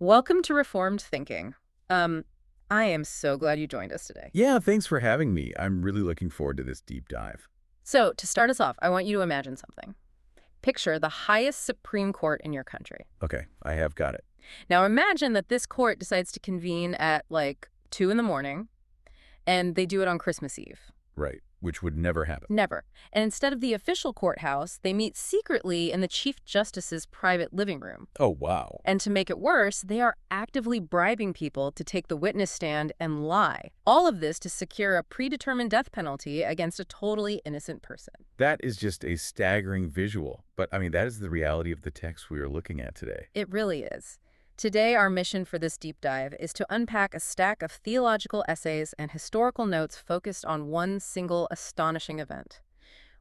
Welcome to Reformed Thinking. I am so glad you joined us today. Yeah, thanks for having me. I'm really looking forward to this deep dive. So, to start us off, I want you to imagine something. Picture the highest Supreme Court in your country. Okay, I have got it. Now, imagine that this court decides to convene at like 2 in the morning, and they do it on Christmas Eve. Right, which would never happen. Never. And instead of the official courthouse, they meet secretly in the Chief Justice's private living room. Oh, wow. And to make it worse, they are actively bribing people to take the witness stand and lie. All of this to secure a predetermined death penalty against a totally innocent person. That is just a staggering visual. But, I mean, that is the reality of the text we are looking at today. It really is. Today, our mission for this deep dive is to unpack a stack of theological essays and historical notes focused on one single astonishing event.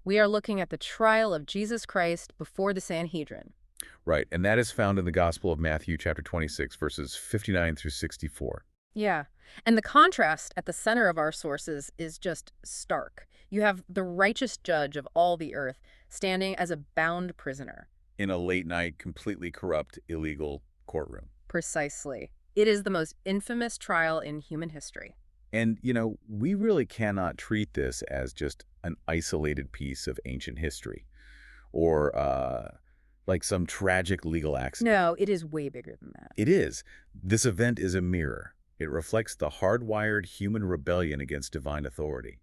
We are looking at the trial of Jesus Christ before the Sanhedrin. Right, and that is found in the Gospel of Matthew, chapter 26, verses 59 through 64. Yeah, and the contrast at the center of our sources is just stark. You have the righteous judge of all the earth standing as a bound prisoner. In a late-night, completely corrupt, illegal courtroom. Precisely. It is the most infamous trial in human history. And, we really cannot treat this as just an isolated piece of ancient history or like some tragic legal accident. No, it is way bigger than that. It is. This event is a mirror. It reflects the hardwired human rebellion against divine authority.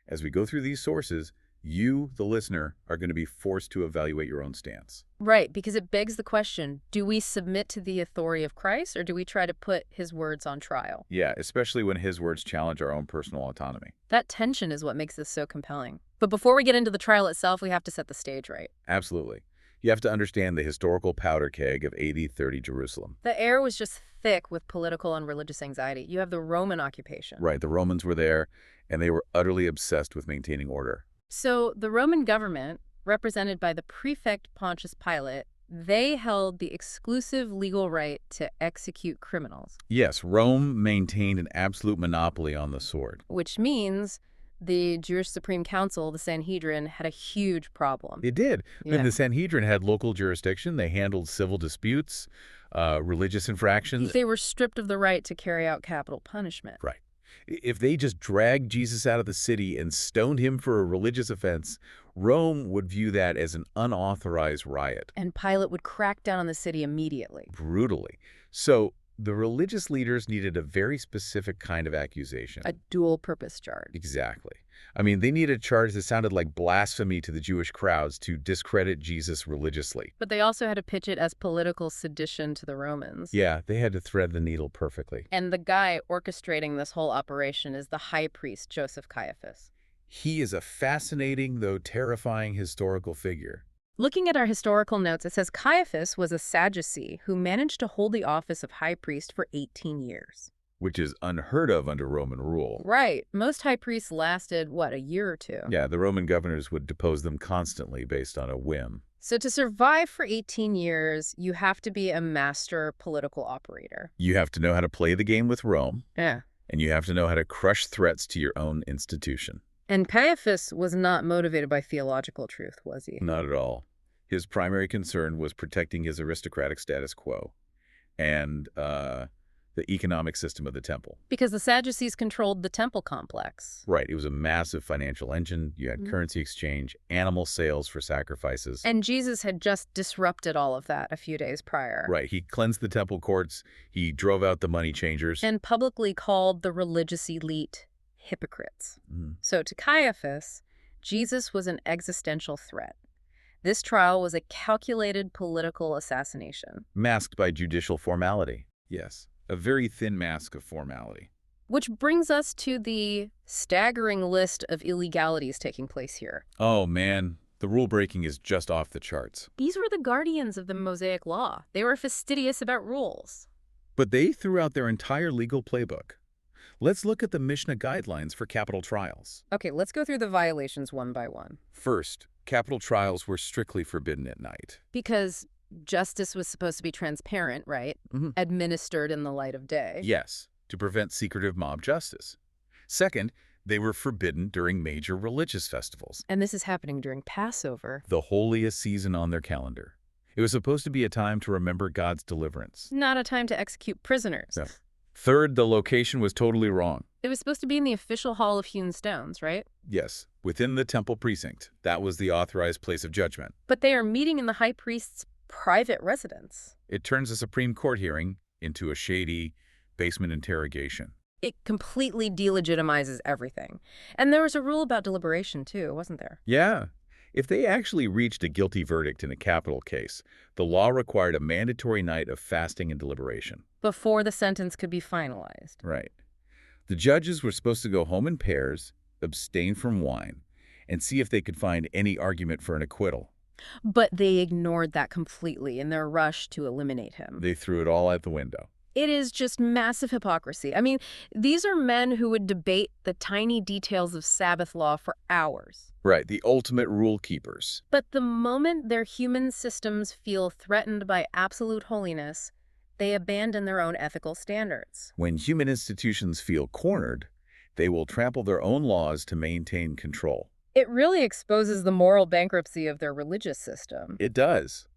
As we go through these sources, you, the listener, are going to be forced to evaluate your own stance. Right, because it begs the question, do we submit to the authority of Christ or do we try to put his words on trial? Yeah, especially when his words challenge our own personal autonomy. That tension is what makes this so compelling. But before we get into the trial itself, we have to set the stage right. Absolutely. You have to understand the historical powder keg of AD 30 Jerusalem. The air was just thick with political and religious anxiety. You have the Roman occupation. Right, the Romans were there, and they were utterly obsessed with maintaining order. So the Roman government, represented by the prefect Pontius Pilate, they held the exclusive legal right to execute criminals. Yes, Rome maintained an absolute monopoly on the sword. Which means the Jewish Supreme Council, the Sanhedrin, had a huge problem. It did. Yeah. And the Sanhedrin had local jurisdiction. They handled civil disputes, religious infractions. They were stripped of the right to carry out capital punishment. Right. If they just dragged Jesus out of the city and stoned him for a religious offense, Rome would view that as an unauthorized riot. And Pilate would crack down on the city immediately. Brutally. So the religious leaders needed a very specific kind of accusation. A dual-purpose charge. Exactly. I mean, they needed a charge that sounded like blasphemy to the Jewish crowds to discredit Jesus religiously. But they also had to pitch it as political sedition to the Romans. Yeah, they had to thread the needle perfectly. And the guy orchestrating this whole operation is the high priest, Joseph Caiaphas. He is a fascinating, though terrifying, historical figure. Looking at our historical notes, it says Caiaphas was a Sadducee who managed to hold the office of high priest for 18 years. Which is unheard of under Roman rule. Right. Most high priests lasted, what, a year or two? Yeah, the Roman governors would depose them constantly based on a whim. So to survive for 18 years, you have to be a master political operator. You have to know how to play the game with Rome. Yeah. And you have to know how to crush threats to your own institution. And Caiaphas was not motivated by theological truth, was he? Not at all. His primary concern was protecting his aristocratic status quo and the economic system of the temple. Because the Sadducees controlled the temple complex. Right. It was a massive financial engine. You had currency exchange, animal sales for sacrifices. And Jesus had just disrupted all of that a few days prior. Right. He cleansed the temple courts. He drove out the money changers. And publicly called the religious elite hypocrites. So to Caiaphas, Jesus was an existential threat. This trial was a calculated political assassination. Masked by judicial formality. Yes. A very thin mask of formality. Which brings us to the staggering list of illegalities taking place here. Oh, man. The rule breaking is just off the charts. These were the guardians of the Mosaic Law. They were fastidious about rules. But they threw out their entire legal playbook. Let's look at the Mishnah guidelines for capital trials. Okay, let's go through the violations one by one. First, capital trials were strictly forbidden at night. Because justice was supposed to be transparent, right? Administered in the light of day. Yes, to prevent secretive mob justice. Second, they were forbidden during major religious festivals. And this is happening during Passover. The holiest season on their calendar. It was supposed to be a time to remember God's deliverance. Not a time to execute prisoners. No. Third, the location was totally wrong. It was supposed to be in the official Hall of Hewn Stones, right? Yes, within the temple precinct. That was the authorized place of judgment. But they are meeting in the high priest's private residence. It turns a Supreme Court hearing into a shady basement interrogation. It completely delegitimizes everything. And there was a rule about deliberation, too, wasn't there? Yeah. If they actually reached a guilty verdict in a capital case, the law required a mandatory night of fasting and deliberation. Before the sentence could be finalized. Right. The judges were supposed to go home in pairs, abstain from wine, and see if they could find any argument for an acquittal. But they ignored that completely in their rush to eliminate him. They threw it all out the window. It is just massive hypocrisy. I mean, these are men who would debate the tiny details of Sabbath law for hours. Right, the ultimate rule keepers. But the moment their human systems feel threatened by absolute holiness, they abandon their own ethical standards. When human institutions feel cornered, they will trample their own laws to maintain control. It really exposes the moral bankruptcy of their religious system. It does.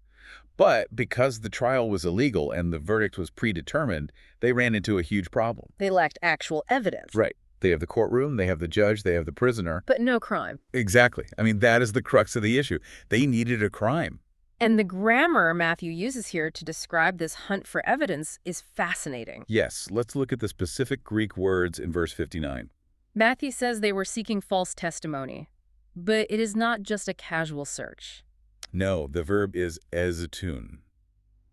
But because the trial was illegal and the verdict was predetermined, they ran into a huge problem. They lacked actual evidence. Right. They have the courtroom, they have the judge, they have the prisoner. But no crime. Exactly. I mean, that is the crux of the issue. They needed a crime. And the grammar Matthew uses here to describe this hunt for evidence is fascinating. Yes, let's look at the specific Greek words in verse 59. Matthew says they were seeking false testimony, but it is not just a casual search. No, the verb is ezatun.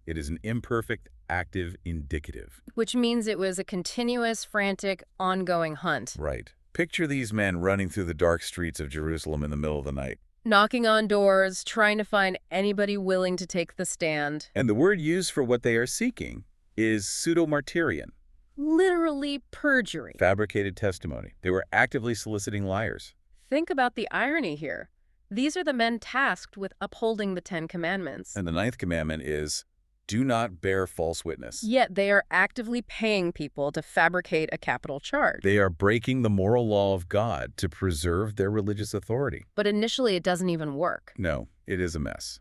It is an imperfect, active indicative. Which means it was a continuous, frantic, ongoing hunt. Right. Picture these men running through the dark streets of Jerusalem in the middle of the night. Knocking on doors, trying to find anybody willing to take the stand. And the word used for what they are seeking is pseudo-martyrion. Literally perjury. Fabricated testimony. They were actively soliciting liars. Think about the irony here. These are the men tasked with upholding the Ten Commandments. And the ninth commandment is, do not bear false witness. Yet they are actively paying people to fabricate a capital charge. They are breaking the moral law of God to preserve their religious authority. But initially it doesn't even work. No, it is a mess.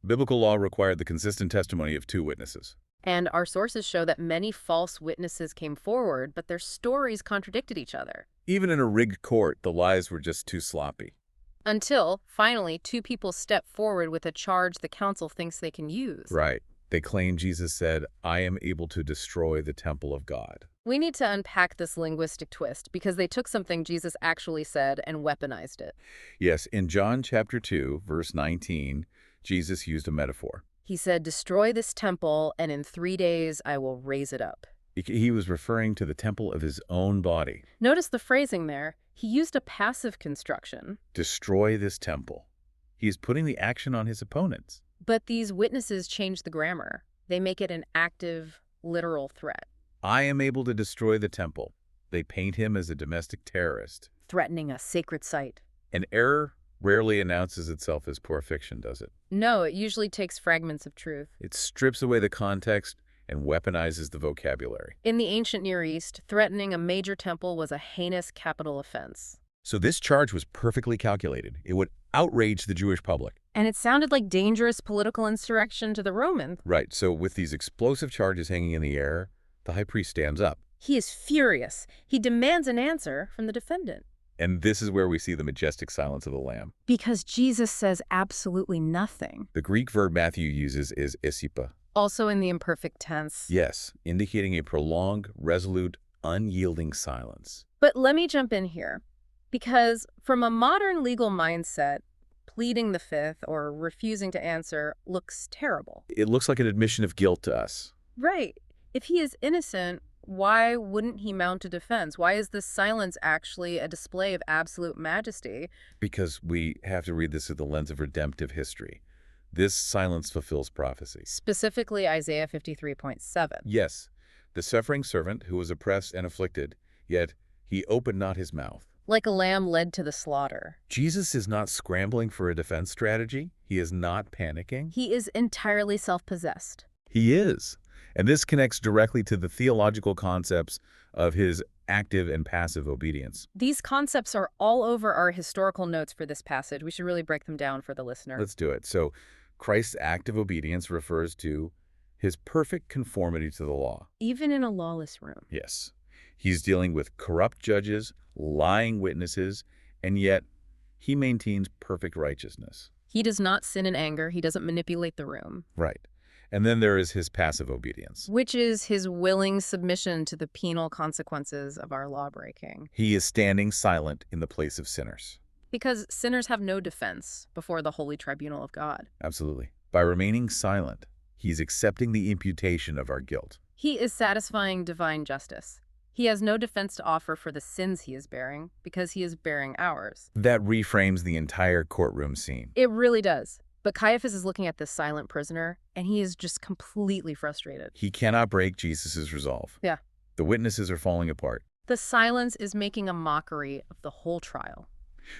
Biblical law required the consistent testimony of 2 witnesses. And our sources show that many false witnesses came forward, but their stories contradicted each other. Even in a rigged court, the lies were just too sloppy. Until, finally, 2 people step forward with a charge the council thinks they can use. Right. They claim Jesus said, I am able to destroy the temple of God. We need to unpack this linguistic twist because they took something Jesus actually said and weaponized it. Yes, in John chapter 2, verse 19, Jesus used a metaphor. He said, destroy this temple, and in 3 days I will raise it up. He was referring to the temple of his own body. Notice the phrasing there. He used a passive construction. Destroy this temple. He is putting the action on his opponents. But these witnesses change the grammar. They make it an active, literal threat. I am able to destroy the temple. They paint him as a domestic terrorist. Threatening a sacred site. An error rarely announces itself as poor fiction, does it? No, it usually takes fragments of truth. It strips away the context and weaponizes the vocabulary. In the ancient Near East, threatening a major temple was a heinous capital offense. So this charge was perfectly calculated. It would outrage the Jewish public. And it sounded like dangerous political insurrection to the Romans. Right, so with these explosive charges hanging in the air, the high priest stands up. He is furious. He demands an answer from the defendant. And this is where we see the majestic silence of the Lamb. Because Jesus says absolutely nothing. The Greek verb Matthew uses is isipa. Also in the imperfect tense. Yes, indicating a prolonged, resolute, unyielding silence. But let me jump in here. Because from a modern legal mindset, pleading the fifth or refusing to answer looks terrible. It looks like an admission of guilt to us. Right. If he is innocent, why wouldn't he mount a defense? Why is this silence actually a display of absolute majesty? Because we have to read this through the lens of redemptive history. This silence fulfills prophecy. Specifically Isaiah 53.7. Yes, the suffering servant who was oppressed and afflicted, yet he opened not his mouth. Like a lamb led to the slaughter. Jesus is not scrambling for a defense strategy. He is not panicking. He is entirely self-possessed. He is. And this connects directly to the theological concepts of his active and passive obedience. These concepts are all over our historical notes for this passage. We should really break them down for the listener. Let's do it. So, Christ's act of obedience refers to his perfect conformity to the law. Even in a lawless room. Yes. He's dealing with corrupt judges, lying witnesses, and yet he maintains perfect righteousness. He does not sin in anger. He doesn't manipulate the room. Right. And then there is his passive obedience. Which is his willing submission to the penal consequences of our lawbreaking. He is standing silent in the place of sinners. Because sinners have no defense before the holy tribunal of God. Absolutely. By remaining silent, he's accepting the imputation of our guilt. He is satisfying divine justice. He has no defense to offer for the sins he is bearing, because he is bearing ours. That reframes the entire courtroom scene. It really does. But Caiaphas is looking at this silent prisoner, and he is just completely frustrated. He cannot break Jesus' resolve. Yeah. The witnesses are falling apart. The silence is making a mockery of the whole trial.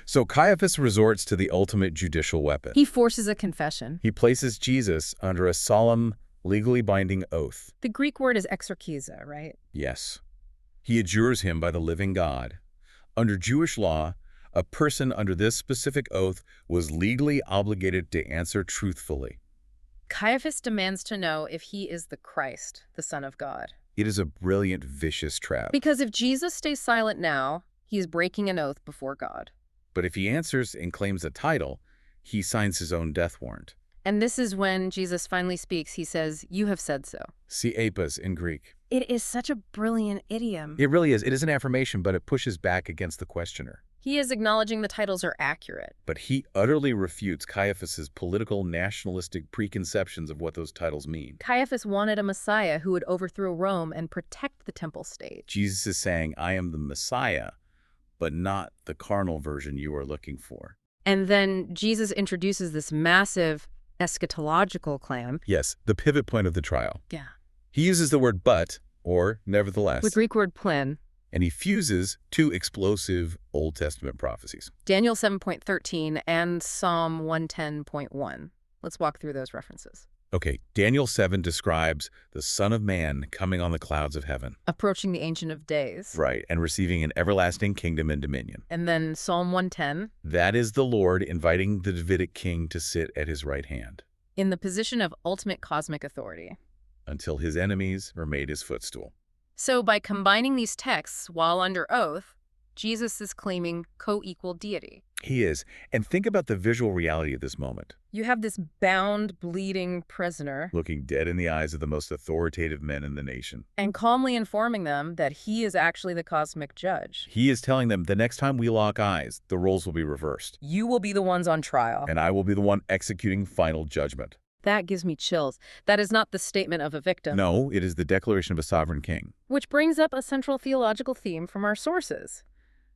So Caiaphas resorts to the ultimate judicial weapon. He forces a confession. He places Jesus under a solemn, legally binding oath. The Greek word is exorchiza, right? Yes. He adjures him by the living God. Under Jewish law, a person under this specific oath was legally obligated to answer truthfully. Caiaphas demands to know if he is the Christ, the Son of God. It is a brilliant, vicious trap. Because if Jesus stays silent now, he is breaking an oath before God. But if he answers and claims a title, he signs his own death warrant. And this is when Jesus finally speaks. He says, "You have said so." See apos in Greek. It is such a brilliant idiom. It really is. It is an affirmation, but it pushes back against the questioner. He is acknowledging the titles are accurate. But he utterly refutes Caiaphas's political, nationalistic preconceptions of what those titles mean. Caiaphas wanted a Messiah who would overthrow Rome and protect the temple state. Jesus is saying, I am the Messiah, but not the carnal version you are looking for. And then Jesus introduces this massive eschatological claim. Yes, the pivot point of the trial. Yeah. He uses the word but, or nevertheless. With Greek word plen. And he fuses two explosive Old Testament prophecies. Daniel 7.13 and Psalm 110.1. Let's walk through those references. Okay, Daniel 7 describes the Son of Man coming on the clouds of heaven. Approaching the Ancient of Days. Right, and receiving an everlasting kingdom and dominion. And then Psalm 110. That is the Lord inviting the Davidic king to sit at his right hand. In the position of ultimate cosmic authority. Until his enemies are made his footstool. So by combining these texts while under oath, Jesus is claiming co-equal deity. He is. And think about the visual reality of this moment. You have this bound, bleeding prisoner Looking dead in the eyes of the most authoritative men in the nation. and calmly informing them that he is actually the cosmic judge. He is telling them the next time we lock eyes, the roles will be reversed. You will be the ones on trial. And I will be the one executing final judgment. That gives me chills. That is not the statement of a victim. No, it is the declaration of a sovereign king. Which brings up a central theological theme from our sources.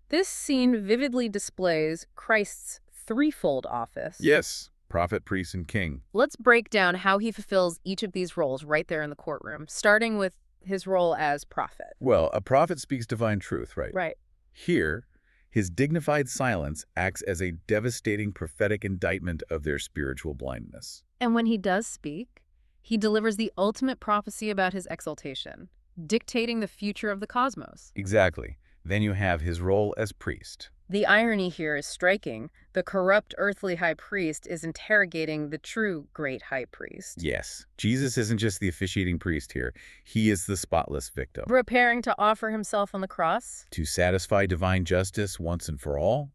This scene vividly displays Christ's threefold office. Yes, prophet, priest, and king. Let's break down how he fulfills each of these roles right there in the courtroom, starting with his role as prophet. Well, a prophet speaks divine truth, right? Right. Here, his dignified silence acts as a devastating prophetic indictment of their spiritual blindness. And when he does speak, he delivers the ultimate prophecy about his exaltation, dictating the future of the cosmos. Exactly. Then you have his role as priest. The irony here is striking. The corrupt earthly high priest is interrogating the true great high priest. Yes, Jesus isn't just the officiating priest here. He is the spotless victim. Preparing to offer himself on the cross. To satisfy divine justice once and for all,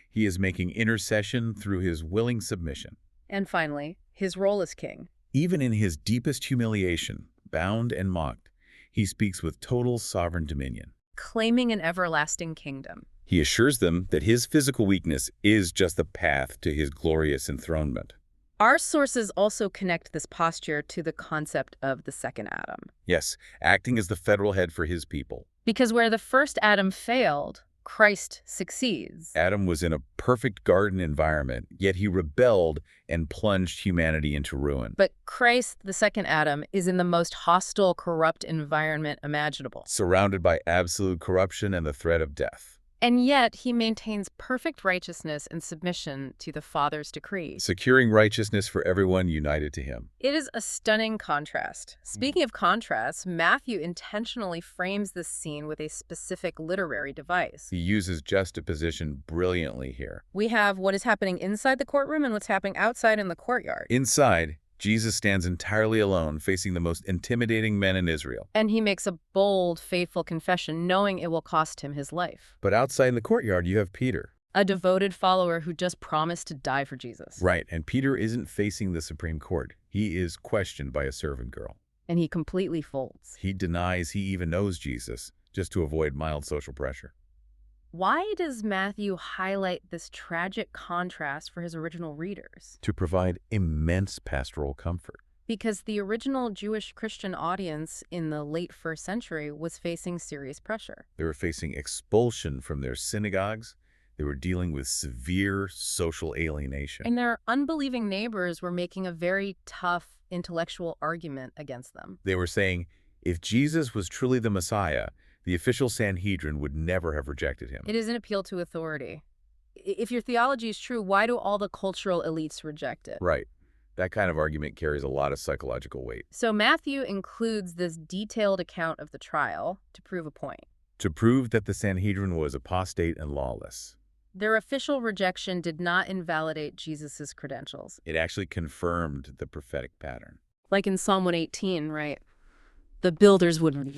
he is making intercession through his willing submission. And finally, his role as king. Even in his deepest humiliation, bound and mocked, he speaks with total sovereign dominion. Claiming an everlasting kingdom. He assures them that his physical weakness is just the path to his glorious enthronement. Our sources also connect this posture to the concept of the second Adam. Yes, acting as the federal head for his people. Because where the first Adam failed, Christ succeeds. Adam was in a perfect garden environment, yet he rebelled and plunged humanity into ruin. But Christ, the second Adam, is in the most hostile, corrupt environment imaginable. Surrounded by absolute corruption and the threat of death. And yet he maintains perfect righteousness and submission to the Father's decree. securing righteousness for everyone united to him. It is a stunning contrast. Speaking of contrast, Matthew intentionally frames this scene with a specific literary device. He uses juxtaposition brilliantly here. We have what is happening inside the courtroom and what's happening outside in the courtyard. Inside, Jesus stands entirely alone, facing the most intimidating men in Israel. And he makes a bold, faithful confession, knowing it will cost him his life. But outside in the courtyard, you have Peter. A devoted follower who just promised to die for Jesus. Right, and Peter isn't facing the Supreme Court. He is questioned by a servant girl. And he completely folds. He denies he even knows Jesus, just to avoid mild social pressure. Why does Matthew highlight this tragic contrast for his original readers? To provide immense pastoral comfort. Because the original Jewish Christian audience in the late 1st century was facing serious pressure. They were facing expulsion from their synagogues. They were dealing with severe social alienation. And their unbelieving neighbors were making a very tough intellectual argument against them. They were saying, if Jesus was truly the Messiah, the official Sanhedrin would never have rejected him. It is an appeal to authority. If your theology is true, why do all the cultural elites reject it? Right. That kind of argument carries a lot of psychological weight. So Matthew includes this detailed account of the trial to prove a point. To prove that the Sanhedrin was apostate and lawless. Their official rejection did not invalidate Jesus' credentials. It actually confirmed the prophetic pattern. Like in Psalm 118, right? The builders would...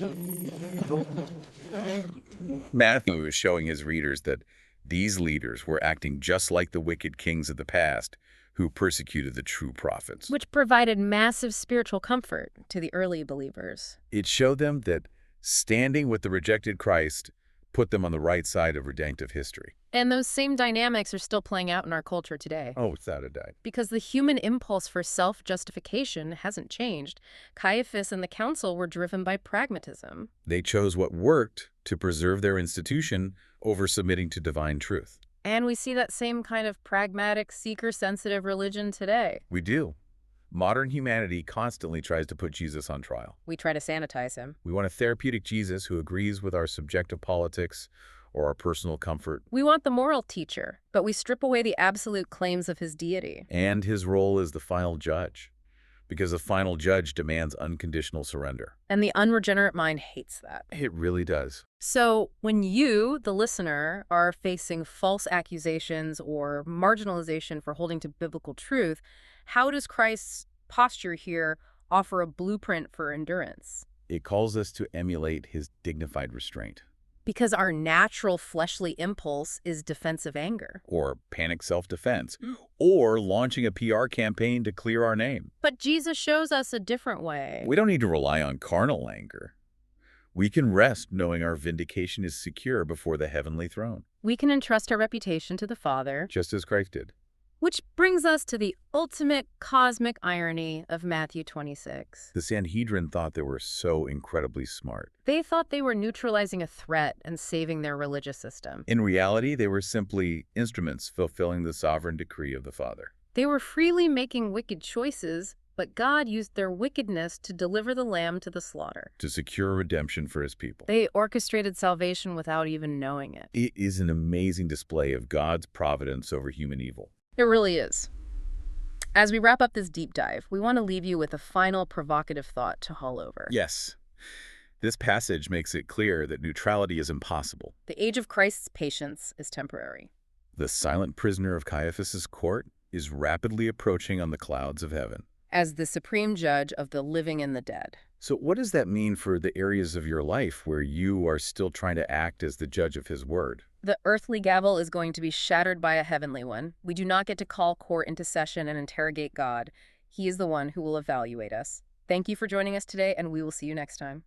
Matthew was showing his readers that these leaders were acting just like the wicked kings of the past who persecuted the true prophets. Which provided massive spiritual comfort to the early believers. It showed them that standing with the rejected Christ put them on the right side of redemptive history. And those same dynamics are still playing out in our culture today. Oh, without a doubt. Because the human impulse for self-justification hasn't changed. Caiaphas and the council were driven by pragmatism. They chose what worked to preserve their institution over submitting to divine truth. And we see that same kind of pragmatic, seeker-sensitive religion today. We do. Modern humanity constantly tries to put Jesus on trial. We try to sanitize him. We want a therapeutic Jesus who agrees with our subjective politics or our personal comfort. We want the moral teacher, but we strip away the absolute claims of his deity. And his role as the final judge, because the final judge demands unconditional surrender. And the unregenerate mind hates that. It really does. So when you, the listener, are facing false accusations or marginalization for holding to biblical truth, how does Christ's posture here offer a blueprint for endurance? It calls us to emulate his dignified restraint. Because our natural fleshly impulse is defensive anger. Or panic self-defense. Or launching a PR campaign to clear our name. But Jesus shows us a different way. We don't need to rely on carnal anger. We can rest knowing our vindication is secure before the heavenly throne. We can entrust our reputation to the Father. Just as Christ did. Which brings us to the ultimate cosmic irony of Matthew 26. The Sanhedrin thought they were so incredibly smart. They thought they were neutralizing a threat and saving their religious system. In reality, they were simply instruments fulfilling the sovereign decree of the Father. They were freely making wicked choices, but God used their wickedness to deliver the lamb to the slaughter. To secure redemption for his people. They orchestrated salvation without even knowing it. It is an amazing display of God's providence over human evil. It really is. As we wrap up this deep dive, we want to leave you with a final provocative thought to hull over. Yes. This passage makes it clear that neutrality is impossible. The age of Christ's patience is temporary. The silent prisoner of Caiaphas's court is rapidly approaching on the clouds of heaven. As the supreme judge of the living and the dead. So what does that mean for the areas of your life where you are still trying to act as the judge of his word? The earthly gavel is going to be shattered by a heavenly one. We do not get to call court into session and interrogate God. He is the one who will evaluate us. Thank you for joining us today, and we will see you next time.